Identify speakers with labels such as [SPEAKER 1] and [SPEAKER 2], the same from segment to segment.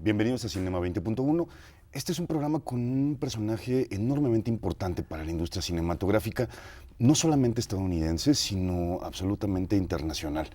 [SPEAKER 1] Bienvenidos a Cinema 20.1. Este es un programa con un personaje enormemente importante para la industria cinematográfica, no solamente estadounidense, sino absolutamente internacional.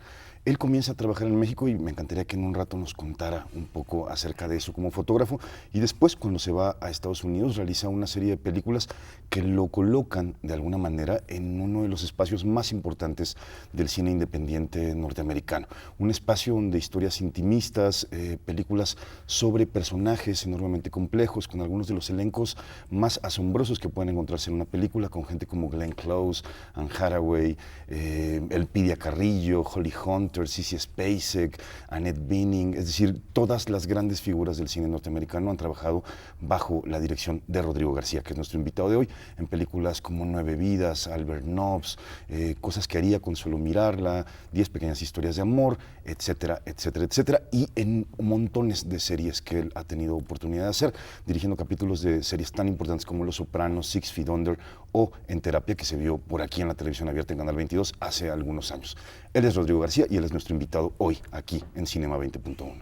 [SPEAKER 1] Él comienza a trabajar en México y me encantaría que en un rato nos contara un poco acerca de eso como fotógrafo. Y después, cuando se va a Estados Unidos, realiza una serie de películas que lo colocan de alguna manera en uno de los espacios más importantes del cine independiente norteamericano. Un espacio donde historias intimistas, películas sobre personajes enormemente complejos, con algunos de los elencos más asombrosos que pueden encontrarse en una película, con gente como Glenn Close, Anne Hathaway, Elpidia Carrillo, Holly Hunter, Sissy Spacek, Annette Bening, es decir, todas las grandes figuras del cine norteamericano han trabajado bajo la dirección de Rodrigo García, que es nuestro invitado de hoy, en películas como Nueve Vidas, Albert Nobbs, Cosas que haría con solo mirarla, 10 pequeñas historias de amor, etcétera, etcétera, etcétera, y en montones de series que él ha tenido oportunidad de hacer, dirigiendo capítulos de series tan importantes como Los Sopranos, Six Feet Under o En Terapia, que se vio por aquí en la televisión abierta en Canal 22 hace algunos años. Él es Rodrigo García y él es nuestro invitado hoy aquí en Cinema 20.1.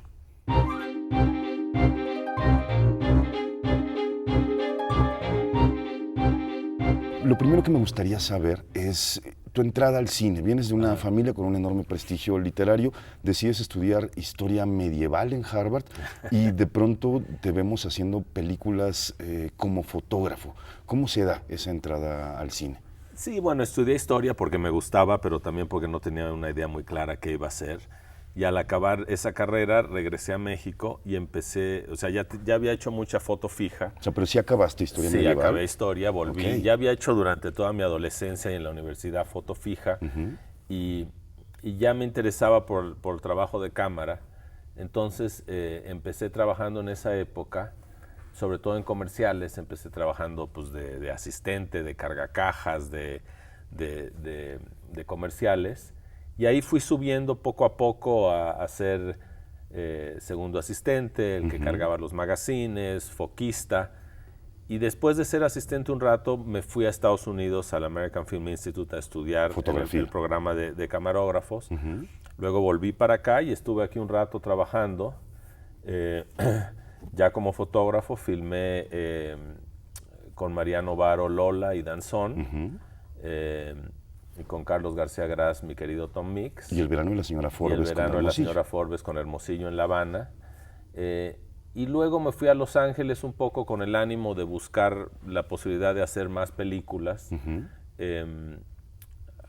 [SPEAKER 1] Lo primero que me gustaría saber es tu entrada al cine. Vienes de una familia con un enorme prestigio literario, decides estudiar historia medieval en Harvard y de pronto te vemos haciendo películas como fotógrafo. ¿Cómo se da esa entrada al cine?
[SPEAKER 2] Sí, bueno, estudié historia porque me gustaba, pero también porque no tenía una idea muy clara qué iba a hacer. Y al acabar esa carrera regresé a México y empecé, o sea, ya había hecho mucha foto fija.
[SPEAKER 1] O sea, pero sí acabaste historia
[SPEAKER 2] Sí,
[SPEAKER 1] medieval.
[SPEAKER 2] acabé historia, volví.
[SPEAKER 1] Okay.
[SPEAKER 2] Ya había hecho durante toda mi adolescencia y en la universidad foto fija y, y ya me interesaba por el trabajo de cámara. Entonces empecé trabajando en esa época, sobre todo en comerciales. Empecé trabajando pues, de asistente, de cargacajas, de comerciales. Y ahí fui subiendo poco a poco a ser segundo asistente, el que cargaba los magazines, foquista. Y después de ser asistente un rato, me fui a Estados Unidos, al American Film Institute, a estudiar el programa de camarógrafos. Luego volví para acá y estuve aquí un rato trabajando. Ya como fotógrafo filmé con Mariano Varo, Lola y Danzón. Y con Carlos García Gras, mi querido Tom Mix.
[SPEAKER 1] Y El verano de la señora Forbes.
[SPEAKER 2] Y El verano de la señora Forbes con Hermosillo en La Habana. Y luego me fui a Los Ángeles un poco con el ánimo de buscar la posibilidad de hacer más películas.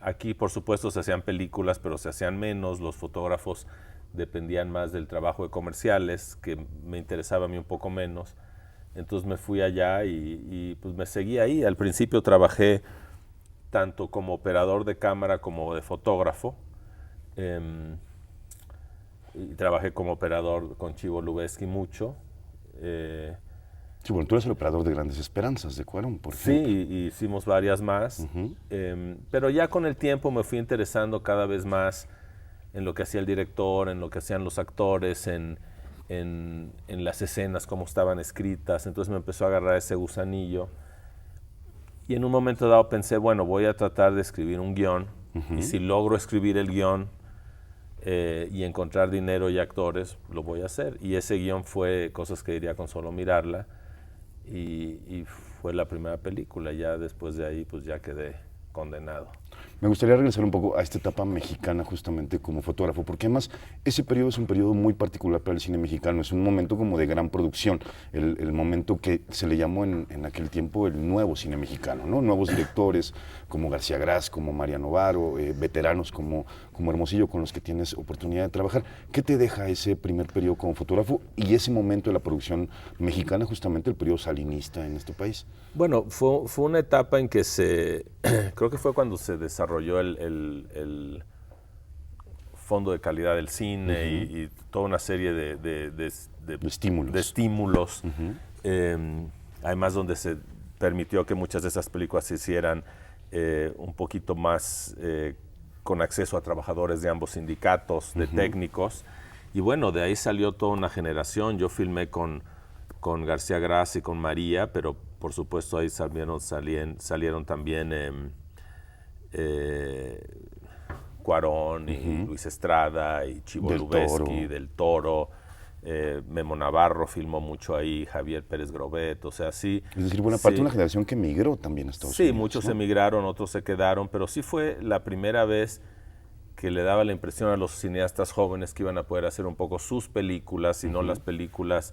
[SPEAKER 2] Aquí, por supuesto, se hacían películas, pero se hacían menos. Los fotógrafos dependían más del trabajo de comerciales, que me interesaba a mí un poco menos. Entonces me fui allá y pues me seguí ahí. Al principio trabajé tanto como operador de cámara como de fotógrafo. Y trabajé como operador con Chivo Lubeski mucho.
[SPEAKER 1] Sí, bueno, tú eres el operador de Grandes Esperanzas, de Cuarón, por ejemplo.
[SPEAKER 2] Sí, y hicimos varias más. Pero ya con el tiempo me fui interesando cada vez más en lo que hacía el director, en lo que hacían los actores, en las escenas, cómo estaban escritas. Entonces me empezó a agarrar ese gusanillo. Y en un momento dado pensé, bueno, voy a tratar de escribir un guión. Y si logro escribir el guión y encontrar dinero y actores, lo voy a hacer. Y ese guión fue Cosas que diría con solo mirarla. Y fue la primera película. Ya después de ahí, pues ya quedé condenado.
[SPEAKER 1] Me gustaría regresar un poco a esta etapa mexicana justamente como fotógrafo, porque además ese periodo es un periodo muy particular para el cine mexicano, es un momento como de gran producción, el momento que se le llamó en aquel tiempo el nuevo cine mexicano, ¿no? Nuevos directores como García Gras, como Mariano Varo, veteranos como Hermosillo con los que tienes oportunidad de trabajar. ¿Qué te deja ese primer periodo como fotógrafo y ese momento de la producción mexicana, justamente el periodo salinista en este país?
[SPEAKER 2] Bueno, fue una etapa en que creo que fue cuando se desarrolló el Fondo de Calidad del Cine y toda una serie de estímulos. Además, donde se permitió que muchas de esas películas se hicieran un poquito más con acceso a trabajadores de ambos sindicatos, de técnicos. Y bueno, de ahí salió toda una generación. Yo filmé con García Gras y con María, pero por supuesto ahí salieron también Cuarón y Luis Estrada y Chivo Lubeski, Del Toro, Memo Navarro filmó mucho ahí, Javier Pérez Grobet, o sea, sí.
[SPEAKER 1] Es decir, buena parte de una generación que emigró también a Estados Unidos.
[SPEAKER 2] Sí, muchos
[SPEAKER 1] ¿no?
[SPEAKER 2] emigraron, otros se quedaron, pero sí fue la primera vez que le daba la impresión a los cineastas jóvenes que iban a poder hacer un poco sus películas y no las películas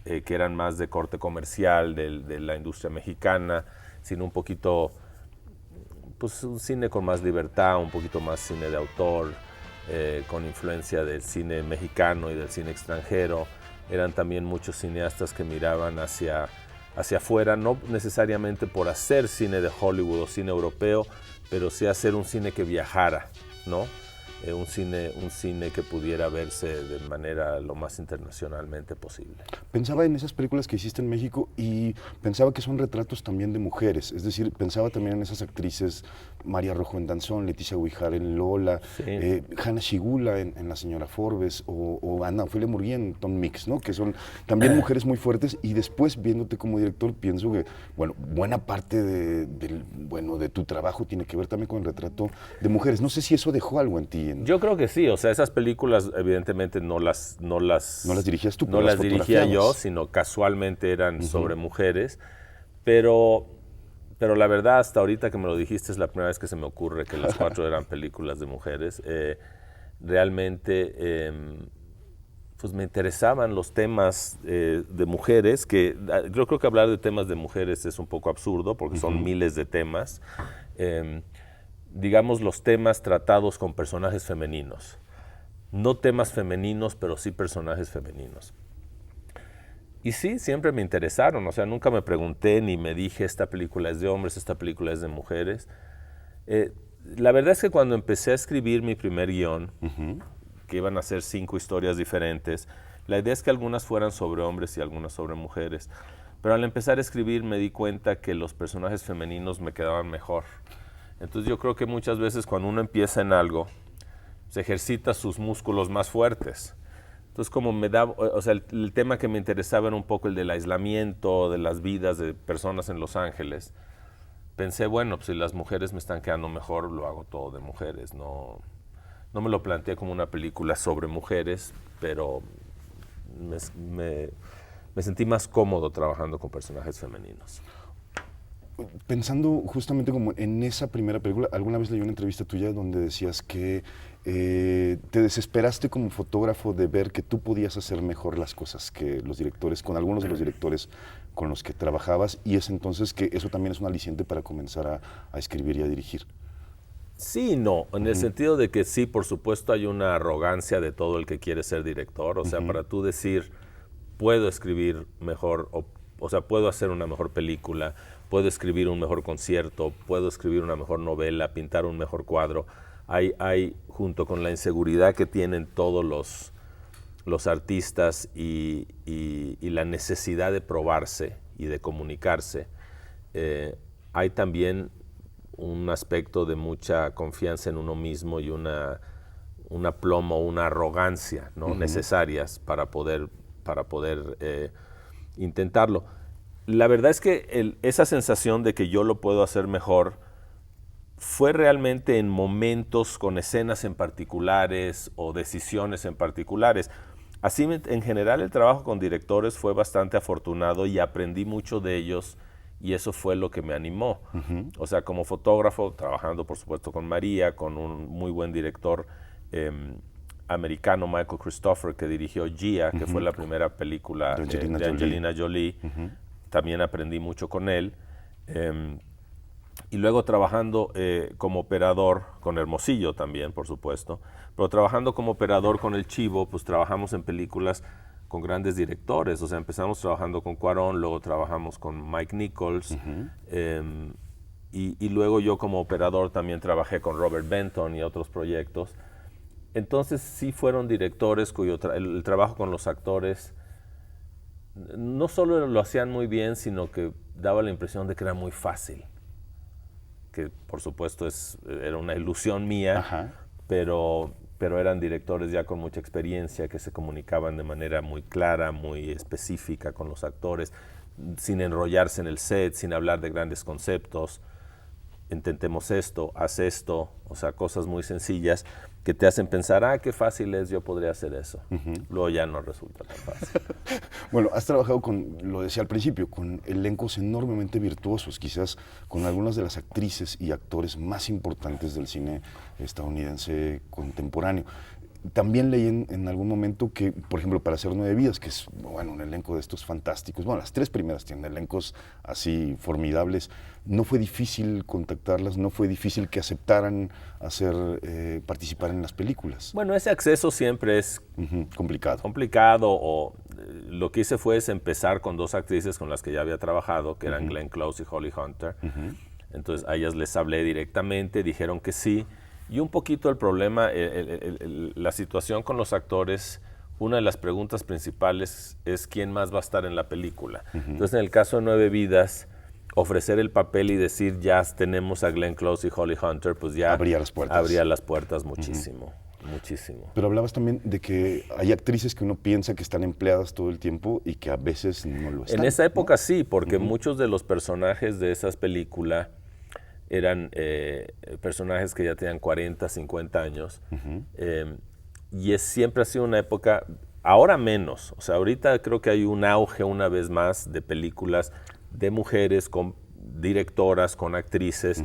[SPEAKER 2] que eran más de corte comercial de la industria mexicana, sino un poquito, pues un cine con más libertad, un poquito más cine de autor, con influencia del cine mexicano y del cine extranjero. Eran también muchos cineastas que miraban hacia afuera, no necesariamente por hacer cine de Hollywood o cine europeo, pero sí hacer un cine que viajara, ¿no? Un cine que pudiera verse de manera lo más internacionalmente posible.
[SPEAKER 1] Pensaba en esas películas que hiciste en México y pensaba que son retratos también de mujeres, es decir, pensaba también en esas actrices, María Rojo en Danzón, Leticia Huijar en Lola,
[SPEAKER 2] Sí.
[SPEAKER 1] Hanna Shigula en La Señora Forbes o Ana Ofelia Murguía en Tom Mix, ¿no? Que son también mujeres muy fuertes, y después viéndote como director pienso que, bueno, buena parte de tu trabajo tiene que ver también con el retrato de mujeres. No sé si eso dejó algo en ti.
[SPEAKER 2] Yo creo que sí, o sea, esas películas evidentemente no las
[SPEAKER 1] dirigías tú,
[SPEAKER 2] no
[SPEAKER 1] pero
[SPEAKER 2] las dirigía yo,
[SPEAKER 1] fotografiabas.
[SPEAKER 2] sino casualmente eran sobre mujeres, pero la verdad hasta ahorita que me lo dijiste es la primera vez que se me ocurre que las 4 eran películas de mujeres. Realmente pues me interesaban los temas de mujeres, que yo creo que hablar de temas de mujeres es un poco absurdo porque son miles de temas. Digamos, los temas tratados con personajes femeninos. No temas femeninos, pero sí personajes femeninos. Y sí, siempre me interesaron, o sea, nunca me pregunté ni me dije esta película es de hombres, esta película es de mujeres. La verdad es que cuando empecé a escribir mi primer guión, que iban a ser 5 historias diferentes, la idea es que algunas fueran sobre hombres y algunas sobre mujeres. Pero al empezar a escribir me di cuenta que los personajes femeninos me quedaban mejor. Entonces yo creo que muchas veces cuando uno empieza en algo, se ejercita sus músculos más fuertes. Entonces como me da, o sea, el tema que me interesaba era un poco el del aislamiento, de las vidas de personas en Los Ángeles. Pensé, bueno, pues si las mujeres me están quedando mejor, lo hago todo de mujeres. No me lo planteé como una película sobre mujeres, pero me sentí más cómodo trabajando con personajes femeninos.
[SPEAKER 1] Pensando justamente como en esa primera película, alguna vez leí una entrevista tuya donde decías que te desesperaste como fotógrafo de ver que tú podías hacer mejor las cosas que los directores, con algunos de los directores con los que trabajabas, y es entonces que eso también es un aliciente para comenzar a escribir y a dirigir.
[SPEAKER 2] Sí y no, en el sentido de que sí, por supuesto hay una arrogancia de todo el que quiere ser director, o sea, para tú decir, puedo escribir mejor, o sea, puedo hacer una mejor película, puedo escribir un mejor concierto, puedo escribir una mejor novela, pintar un mejor cuadro. Hay junto con la inseguridad que tienen todos los artistas y la necesidad de probarse y de comunicarse, hay también un aspecto de mucha confianza en uno mismo y una aplomo, una arrogancia, ¿no? necesarias para poder intentarlo. La verdad es que esa sensación de que yo lo puedo hacer mejor fue realmente en momentos con escenas en particulares o decisiones en particulares. Así, en general, el trabajo con directores fue bastante afortunado y aprendí mucho de ellos, y eso fue lo que me animó. O sea, como fotógrafo, trabajando por supuesto con María, con un muy buen director americano, Michael Christopher, que dirigió Gia, que fue la primera película de Angelina Jolie. También aprendí mucho con él. Y luego trabajando como operador con Hermosillo también, por supuesto, pero trabajando como operador con El Chivo, pues trabajamos en películas con grandes directores. O sea, empezamos trabajando con Cuarón, luego trabajamos con Mike Nichols, y luego yo como operador también trabajé con Robert Benton y otros proyectos. Entonces sí fueron directores cuyo el trabajo con los actores no solo lo hacían muy bien, sino que daba la impresión de que era muy fácil. Que por supuesto era una ilusión mía, pero eran directores ya con mucha experiencia que se comunicaban de manera muy clara, muy específica con los actores, sin enrollarse en el set, sin hablar de grandes conceptos. intentemos esto, haz esto, o sea, cosas muy sencillas que te hacen pensar, qué fácil es, yo podría hacer eso. Luego ya no resulta tan fácil.
[SPEAKER 1] Bueno, has trabajado con, lo decía al principio, con elencos enormemente virtuosos, quizás con algunas de las actrices y actores más importantes del cine estadounidense contemporáneo. También leí en algún momento que, por ejemplo, para hacer 9 vidas, que es bueno, un elenco de estos fantásticos, bueno, las 3 primeras tienen elencos así formidables, no fue difícil contactarlas, no fue difícil que aceptaran participar en las películas.
[SPEAKER 2] Bueno, ese acceso siempre es
[SPEAKER 1] complicado.
[SPEAKER 2] Lo que hice fue empezar con 2 actrices con las que ya había trabajado, que eran Glenn Close y Holly Hunter. Entonces a ellas les hablé directamente, dijeron que sí. Y un poquito el problema, la situación con los actores, una de las preguntas principales es quién más va a estar en la película. Entonces, en el caso de 9 vidas, ofrecer el papel y decir ya tenemos a Glenn Close y Holly Hunter, pues ya
[SPEAKER 1] abría las puertas
[SPEAKER 2] muchísimo, muchísimo.
[SPEAKER 1] Pero hablabas también de que hay actrices que uno piensa que están empleadas todo el tiempo y que a veces no lo están.
[SPEAKER 2] En esa época sí, porque muchos de los personajes de esas películas eran personajes que ya tenían 40, 50 años. Y siempre ha sido una época, ahora menos, o sea, ahorita creo que hay un auge una vez más de películas de mujeres con directoras, con actrices,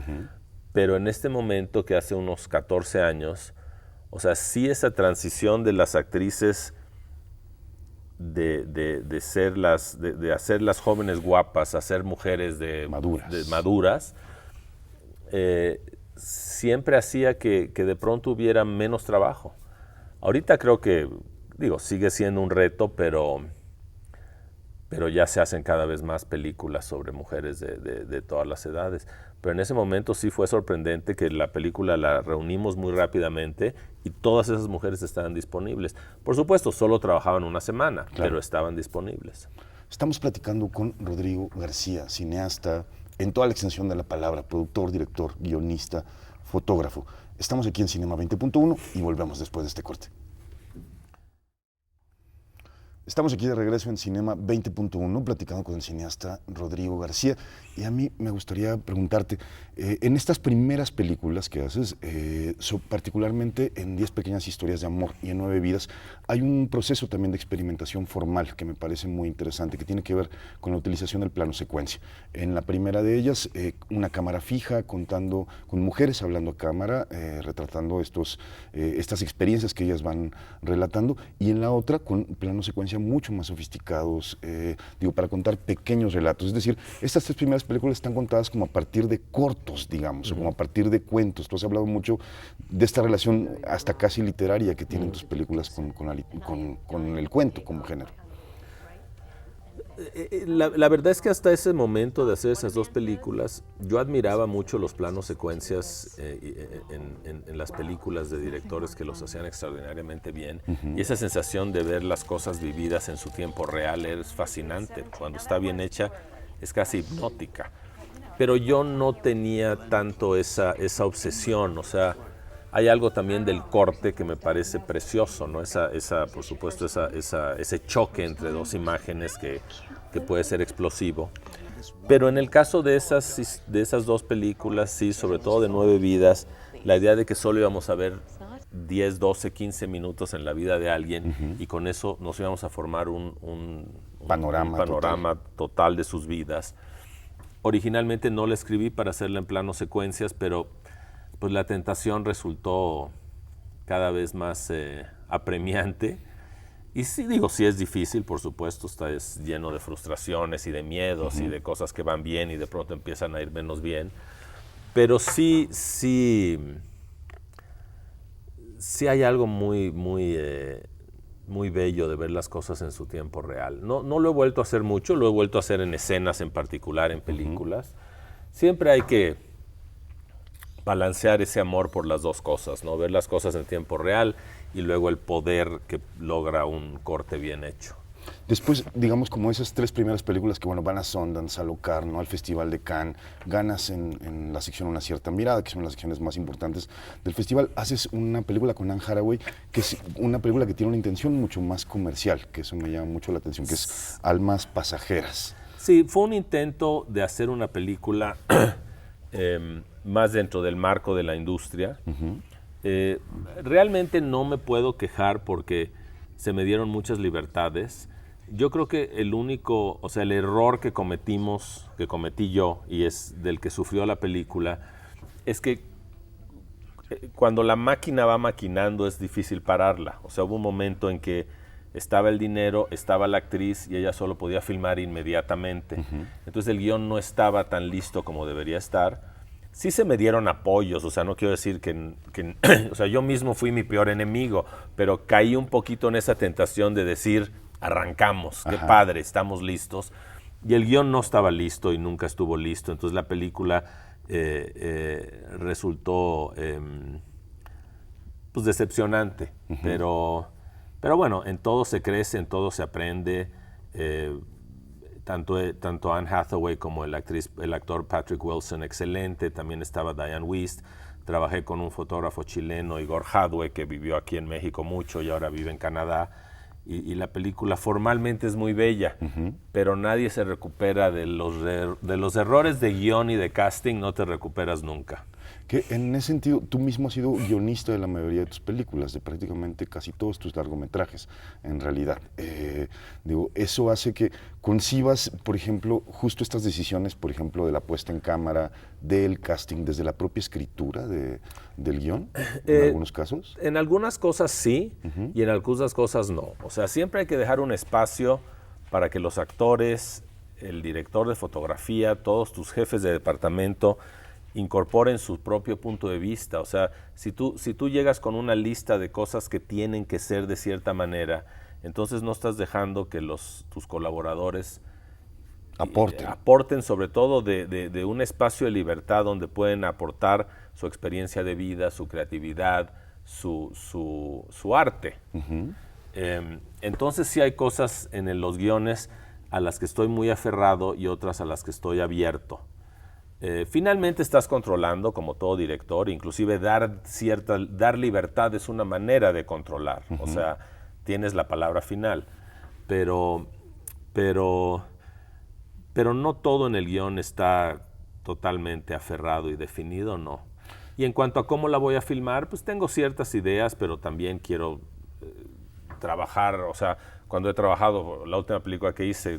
[SPEAKER 2] pero en este momento que hace unos 14 años, o sea, sí esa transición de las actrices de hacerlas jóvenes guapas a ser mujeres maduras, siempre hacía que de pronto hubiera menos trabajo. Ahorita creo que, sigue siendo un reto, pero ya se hacen cada vez más películas sobre mujeres de todas las edades. Pero en ese momento sí fue sorprendente que la película la reunimos muy rápidamente y todas esas mujeres estaban disponibles. Por supuesto, solo trabajaban una semana, pero estaban disponibles.
[SPEAKER 1] Estamos platicando con Rodrigo García, cineasta, en toda la extensión de la palabra, productor, director, guionista, fotógrafo. Estamos aquí en Cinema 20.1 y volvemos después de este corte. Estamos aquí de regreso en Cinema 20.1 platicando con el cineasta Rodrigo García y a mí me gustaría preguntarte, en estas primeras películas que haces, particularmente en 10 pequeñas historias de amor y en 9 vidas, hay un proceso también de experimentación formal que me parece muy interesante, que tiene que ver con la utilización del plano secuencia. En la primera de ellas, una cámara fija contando con mujeres hablando a cámara, retratando estas experiencias que ellas van relatando, y en la otra con plano secuencia mucho más sofisticados, para contar pequeños relatos. Es decir, estas 3 primeras películas están contadas como a partir de cortos, digamos, o como a partir de cuentos. Tú has hablado mucho de esta relación hasta casi literaria que tienen tus películas con el cuento como género.
[SPEAKER 2] La verdad es que hasta ese momento de hacer esas 2 películas, yo admiraba mucho los planos secuencias en las películas de directores que los hacían extraordinariamente bien. Y esa sensación de ver las cosas vividas en su tiempo real es fascinante. Cuando está bien hecha, es casi hipnótica. Pero yo no tenía tanto esa obsesión, o sea, hay algo también del corte que me parece precioso, ¿no? Por supuesto, ese choque entre 2 imágenes que puede ser explosivo. Pero en el caso de esas 2 películas, sí, sobre todo de 9 vidas, la idea de que solo íbamos a ver 10, 12, 15 minutos en la vida de alguien y con eso nos íbamos a formar un panorama total de sus vidas. Originalmente no la escribí para hacerla en plano secuencias, pero pues la tentación resultó cada vez más apremiante. Y sí, sí es difícil, por supuesto, es lleno de frustraciones y de miedos y de cosas que van bien y de pronto empiezan a ir menos bien. Pero sí hay algo muy bello de ver las cosas en su tiempo real. No lo he vuelto a hacer mucho, lo he vuelto a hacer en escenas en particular, en películas. Siempre hay que balancear ese amor por las 2 cosas, ¿no? Ver las cosas en tiempo real y luego el poder que logra un corte bien hecho.
[SPEAKER 1] Después, digamos, como esas 3 primeras películas que, van a Sundance, a Locarno, al Festival de Cannes, ganas en la sección Una cierta mirada, que son las secciones más importantes del festival, haces una película con Anne Hathaway, que es una película que tiene una intención mucho más comercial, que eso me llama mucho la atención, que es Almas pasajeras.
[SPEAKER 2] Sí, fue un intento de hacer una película más dentro del marco de la industria. Realmente no me puedo quejar porque se me dieron muchas libertades. Yo creo que el error que cometí yo, y es del que sufrió la película, es que cuando la máquina va maquinando es difícil pararla. O sea, hubo un momento en que estaba el dinero, estaba la actriz y ella solo podía filmar inmediatamente. Entonces el guión no estaba tan listo como debería estar. Sí se me dieron apoyos, o sea, no quiero decir que o sea, yo mismo fui mi peor enemigo, pero caí un poquito en esa tentación de decir, arrancamos, qué padre, estamos listos. Y el guión no estaba listo y nunca estuvo listo, entonces la película resultó pues decepcionante, pero bueno, en todo se crece, en todo se aprende. Tanto Anne Hathaway como el actor Patrick Wilson, excelente. También estaba Diane Wiest. Trabajé con un fotógrafo chileno, Igor Hadwe, que vivió aquí en México mucho y ahora vive en Canadá. Y la película formalmente es muy bella, pero nadie se recupera de los errores de guión y de casting, no te recuperas nunca.
[SPEAKER 1] Que en ese sentido, tú mismo has sido guionista de la mayoría de tus películas, de prácticamente casi todos tus largometrajes, en realidad. Eso hace que concibas, por ejemplo, justo estas decisiones, por ejemplo, de la puesta en cámara, del casting, desde la propia escritura del guión, en algunos casos.
[SPEAKER 2] En algunas cosas sí, y en algunas cosas no. O sea, siempre hay que dejar un espacio para que los actores, el director de fotografía, todos tus jefes de departamento, incorporen su propio punto de vista. O sea, si tú llegas con una lista de cosas que tienen que ser de cierta manera, entonces no estás dejando que tus colaboradores aporten sobre todo de un espacio de libertad donde pueden aportar su experiencia de vida, su creatividad, su arte. Entonces sí hay cosas en los guiones a las que estoy muy aferrado y otras a las que estoy abierto. Finalmente estás controlando, como todo director, inclusive dar libertad es una manera de controlar. O sea, tienes la palabra final. Pero no todo en el guión está totalmente aferrado y definido, no. Y en cuanto a cómo la voy a filmar, pues tengo ciertas ideas, pero también quiero trabajar. O sea, cuando he trabajado, la última película que hice,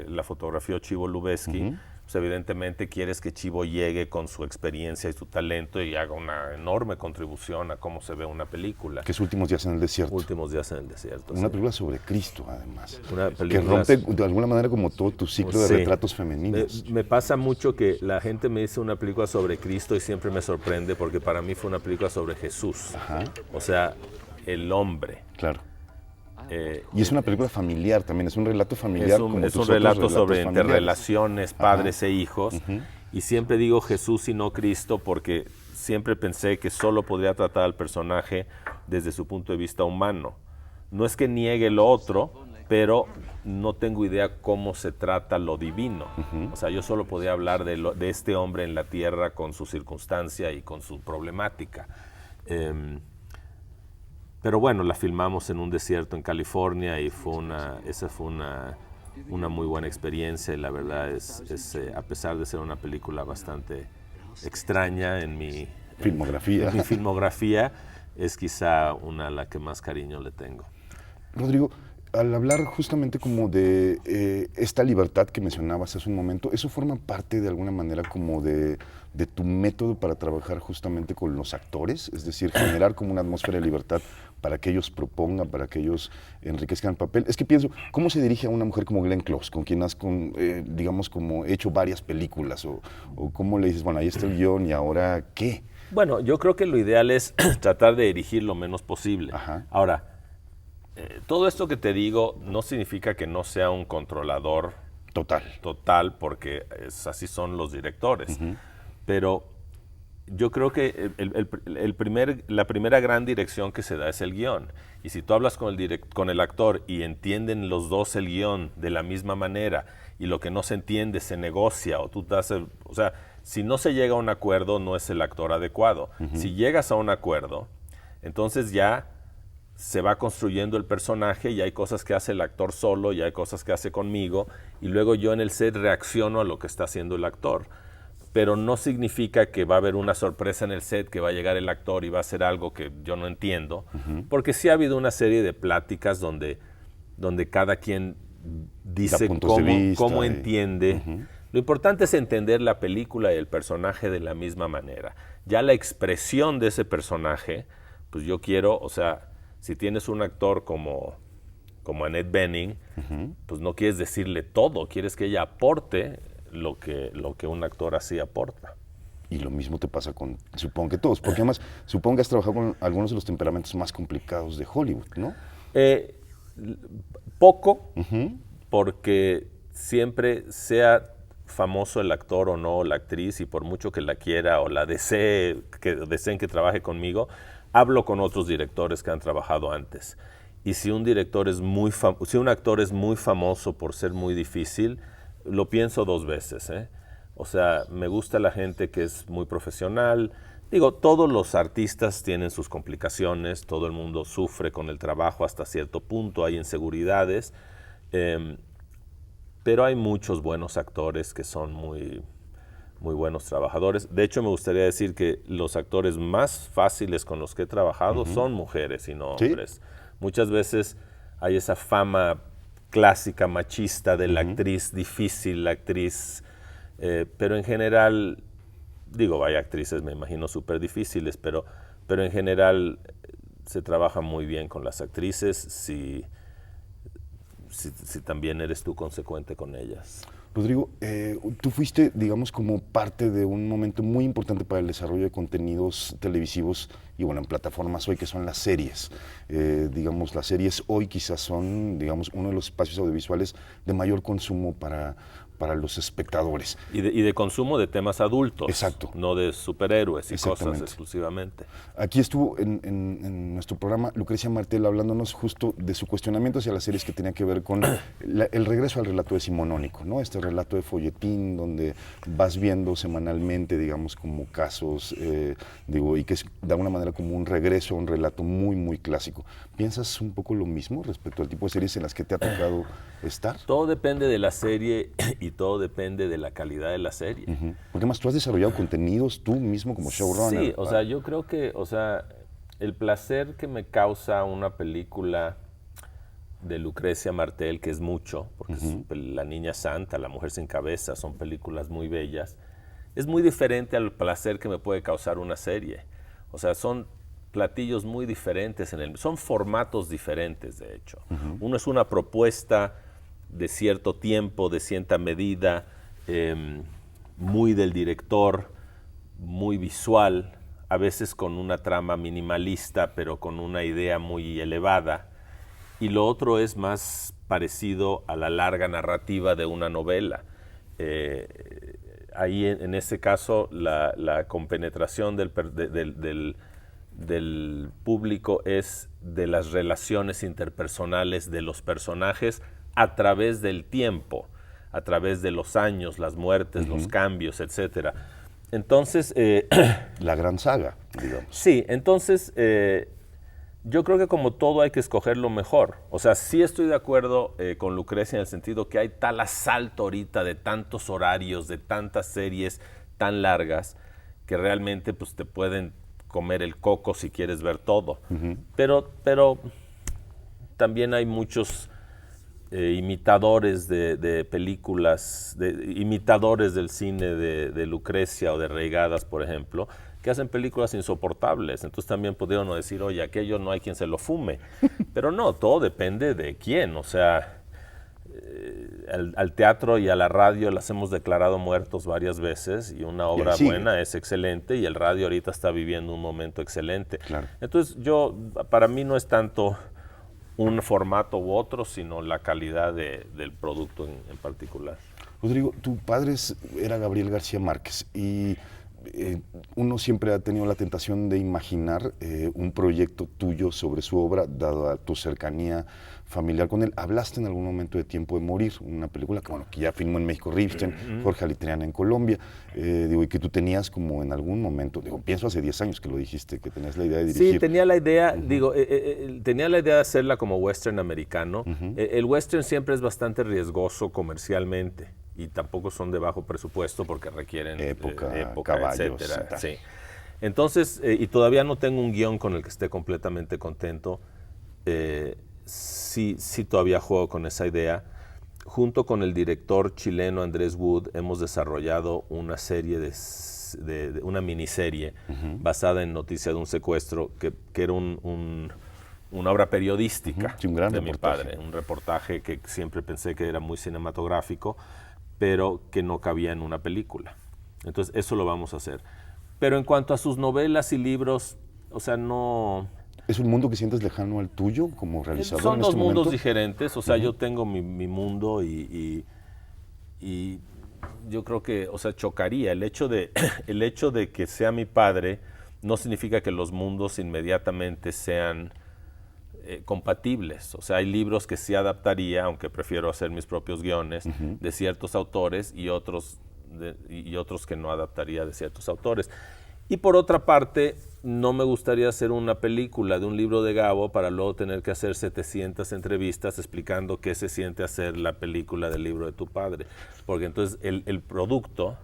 [SPEAKER 2] la fotografió Chivo Lubezki, pues evidentemente quieres que Chivo llegue con su experiencia y su talento y haga una enorme contribución a cómo se ve una película.
[SPEAKER 1] Que es Últimos días en el desierto.
[SPEAKER 2] Últimos días en el desierto.
[SPEAKER 1] Una película sobre Cristo, además.
[SPEAKER 2] Una
[SPEAKER 1] película que rompe de alguna manera como todo tu ciclo de retratos femeninos.
[SPEAKER 2] Me pasa mucho que la gente me dice una película sobre Cristo y siempre me sorprende porque para mí fue una película sobre Jesús. O sea, el hombre.
[SPEAKER 1] Claro. Y es una película familiar también, es un relato familiar.
[SPEAKER 2] Es un relato sobre interrelaciones, padres e hijos. Y siempre digo Jesús y no Cristo porque siempre pensé que solo podría tratar al personaje desde su punto de vista humano. No es que niegue lo otro, pero no tengo idea cómo se trata lo divino. O sea, yo solo podía hablar de este hombre en la tierra con su circunstancia y con su problemática. Pero bueno, la filmamos en un desierto en California y esa fue una muy buena experiencia y la verdad es a pesar de ser una película bastante extraña en mi filmografía, es quizá una a la que más cariño le tengo.
[SPEAKER 1] Rodrigo, al hablar justamente como de esta libertad que mencionabas hace un momento, ¿eso forma parte de alguna manera como de tu método para trabajar justamente con los actores? Es decir, generar como una atmósfera de libertad para que ellos propongan, para que ellos enriquezcan el papel. Es que pienso, ¿cómo se dirige a una mujer como Glenn Close, con quien has, digamos, como hecho varias películas? O cómo le dices, bueno, ahí está el guión y ahora, ¿qué?
[SPEAKER 2] Bueno, yo creo que lo ideal es tratar de dirigir lo menos posible. Ahora, todo esto que te digo no significa que no sea un controlador total porque así son los directores. Pero yo creo que la primera gran dirección que se da es el guión. Y si tú hablas con el actor y entienden los dos el guión de la misma manera y lo que no se entiende se negocia o sea, si no se llega a un acuerdo no es el actor adecuado. Si llegas a un acuerdo, entonces ya se va construyendo el personaje y hay cosas que hace el actor solo y hay cosas que hace conmigo y luego yo en el set reacciono a lo que está haciendo el actor. pero no significa que va a haber una sorpresa en el set, que va a llegar el actor y va a hacer algo que yo no entiendo, porque sí ha habido una serie de pláticas donde cada quien dice cómo entiende. Lo importante es entender la película y el personaje de la misma manera. Ya la expresión de ese personaje, pues yo quiero, o sea, si tienes un actor como Annette Bening, pues no quieres decirle todo, quieres que ella aporte lo que un actor así aporta.
[SPEAKER 1] Y lo mismo te pasa con, supongo que todos, porque además, supongo que has trabajado con algunos de los temperamentos más complicados de Hollywood, ¿no?
[SPEAKER 2] Poco, porque siempre sea famoso el actor o no, la actriz, y por mucho que la quiera o la deseen que trabaje conmigo, hablo con otros directores que han trabajado antes. Y si un director si un actor es muy famoso por ser muy difícil, lo pienso 2 veces, ¿eh? O sea, me gusta la gente que es muy profesional. Digo, todos los artistas tienen sus complicaciones, todo el mundo sufre con el trabajo hasta cierto punto, hay inseguridades, pero hay muchos buenos actores que son muy, muy buenos trabajadores. De hecho, me gustaría decir que los actores más fáciles con los que he trabajado son mujeres y no hombres. ¿Sí? Muchas veces hay esa fama clásica machista de la actriz difícil, la actriz, pero en general, digo, hay actrices, me imagino, súper difíciles, pero en general se trabaja muy bien con las actrices si también eres tú consecuente con ellas.
[SPEAKER 1] Rodrigo, tú fuiste, digamos, como parte de un momento muy importante para el desarrollo de contenidos televisivos y, bueno, en plataformas hoy, que son las series. Digamos, las series hoy quizás son, digamos, uno de los espacios audiovisuales de mayor consumo para los espectadores.
[SPEAKER 2] Y de consumo de temas adultos.
[SPEAKER 1] Exacto.
[SPEAKER 2] No de superhéroes y cosas exclusivamente.
[SPEAKER 1] Aquí estuvo en nuestro programa Lucrecia Martel hablándonos justo de su cuestionamiento hacia las series que tenía que ver con el regreso al relato decimonónico, ¿no? Este relato de folletín donde vas viendo semanalmente, digamos, como casos, y que es de alguna manera como un regreso a un relato muy, muy clásico. ¿Piensas un poco lo mismo respecto al tipo de series en las que te ha tocado estar?
[SPEAKER 2] Todo depende de la serie y todo depende de la calidad de la serie.
[SPEAKER 1] Porque además tú has desarrollado contenidos tú mismo como showrunner.
[SPEAKER 2] Sí, o sea, yo creo que, el placer que me causa una película de Lucrecia Martel, que es mucho, porque es La Niña Santa, La Mujer Sin Cabeza, son películas muy bellas, es muy diferente al placer que me puede causar una serie. O sea, son platillos muy diferentes, son formatos diferentes, de hecho. Uno es una propuesta de cierto tiempo, de cierta medida, muy del director, muy visual, a veces con una trama minimalista, pero con una idea muy elevada. Y lo otro es más parecido a la larga narrativa de una novela. Ahí, en ese caso, la compenetración del público es de las relaciones interpersonales de los personajes a través del tiempo, a través de los años, las muertes, los cambios, etcétera. Entonces...
[SPEAKER 1] la gran saga, digamos.
[SPEAKER 2] Sí, entonces yo creo que como todo hay que escoger lo mejor. O sea, sí estoy de acuerdo con Lucrecia en el sentido que hay tal asalto ahorita de tantos horarios, de tantas series tan largas, que realmente pues, te pueden comer el coco si quieres ver todo. Pero también hay muchos imitadores de películas, imitadores del cine de Lucrecia o de Reigadas, por ejemplo, que hacen películas insoportables. Entonces también podría uno decir, oye, aquello no hay quien se lo fume. Pero no, todo depende de quién. O sea, al teatro y a la radio las hemos declarado muertos varias veces y una obra buena es excelente y el radio ahorita está viviendo un momento excelente.
[SPEAKER 1] Claro.
[SPEAKER 2] Entonces para mí no es tanto un formato u otro, sino la calidad del producto en particular.
[SPEAKER 1] Rodrigo, tu padre era Gabriel García Márquez y uno siempre ha tenido la tentación de imaginar un proyecto tuyo sobre su obra, dado a tu cercanía familiar con él. Hablaste en algún momento de Tiempo de Morir, una película que ya filmó en México Ripstein, Jorge Alitriana en Colombia, y que tú tenías como en algún momento, pienso hace 10 años que lo dijiste, que tenías la idea de dirigir.
[SPEAKER 2] Sí, tenía la idea, tenía la idea de hacerla como western americano. El western siempre es bastante riesgoso comercialmente, y tampoco son de bajo presupuesto porque requieren
[SPEAKER 1] época,
[SPEAKER 2] caballos, etcétera. Sí. Entonces, y todavía no tengo un guión con el que esté completamente contento. Sí todavía juego con esa idea. Junto con el director chileno Andrés Wood hemos desarrollado una serie de una miniserie basada en Noticia de un secuestro que era una obra periodística
[SPEAKER 1] sí, un gran
[SPEAKER 2] de
[SPEAKER 1] reportaje.
[SPEAKER 2] mi padre, un reportaje que siempre pensé que era muy cinematográfico, pero que no cabía en una película. Entonces eso lo vamos a hacer. Pero en cuanto a sus novelas y libros, o sea, no...
[SPEAKER 1] ¿Es un mundo que sientes lejano al tuyo como realizador
[SPEAKER 2] Son
[SPEAKER 1] en
[SPEAKER 2] dos
[SPEAKER 1] este
[SPEAKER 2] mundos
[SPEAKER 1] momento?
[SPEAKER 2] diferentes, o sea, yo tengo mi mundo y yo creo que, o sea, chocaría. El hecho de que sea mi padre no significa que los mundos inmediatamente sean compatibles. O sea, hay libros que sí adaptaría, aunque prefiero hacer mis propios guiones, de ciertos autores y otros que no adaptaría de ciertos autores. Y por otra parte, no me gustaría hacer una película de un libro de Gabo para luego tener que hacer 700 entrevistas explicando qué se siente hacer la película del libro de tu padre. Porque entonces el producto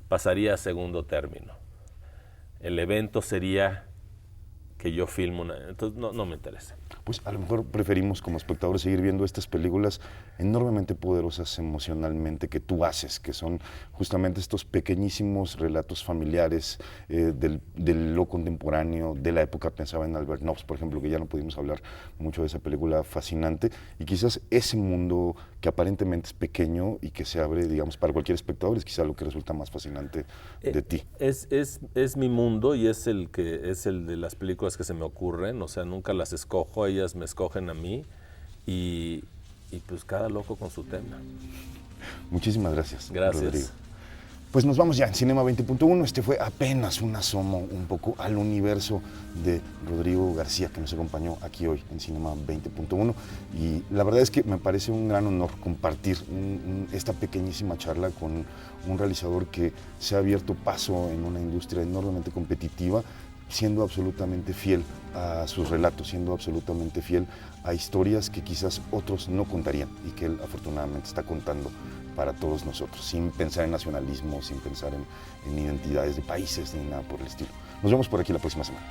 [SPEAKER 2] pasaría a segundo término. El evento sería que yo filmo una... Entonces no me interesa.
[SPEAKER 1] Pues a lo mejor preferimos como espectadores seguir viendo estas películas enormemente poderosas emocionalmente que tú haces, que son justamente estos pequeñísimos relatos familiares de lo contemporáneo, de la época. Pensaba en Albert Nobbs, por ejemplo, que ya no pudimos hablar mucho de esa película fascinante, y quizás ese mundo que aparentemente es pequeño y que se abre, digamos, para cualquier espectador, es quizás lo que resulta más fascinante de ti.
[SPEAKER 2] Es mi mundo y es el de las películas que se me ocurren, o sea, nunca las escojo, ellas me escogen a mí y pues cada loco con su tema.
[SPEAKER 1] Muchísimas gracias.
[SPEAKER 2] Gracias.
[SPEAKER 1] Rodrigo. Pues nos vamos ya en Cinema 20.1. Este fue apenas un asomo un poco al universo de Rodrigo García, que nos acompañó aquí hoy en Cinema 20.1. Y la verdad es que me parece un gran honor compartir esta pequeñísima charla con un realizador que se ha abierto paso en una industria enormemente competitiva, siendo absolutamente fiel a sus relatos, siendo absolutamente fiel a historias que quizás otros no contarían y que él afortunadamente está contando para todos nosotros, sin pensar en nacionalismo, sin pensar en identidades de países ni nada por el estilo. Nos vemos por aquí la próxima semana.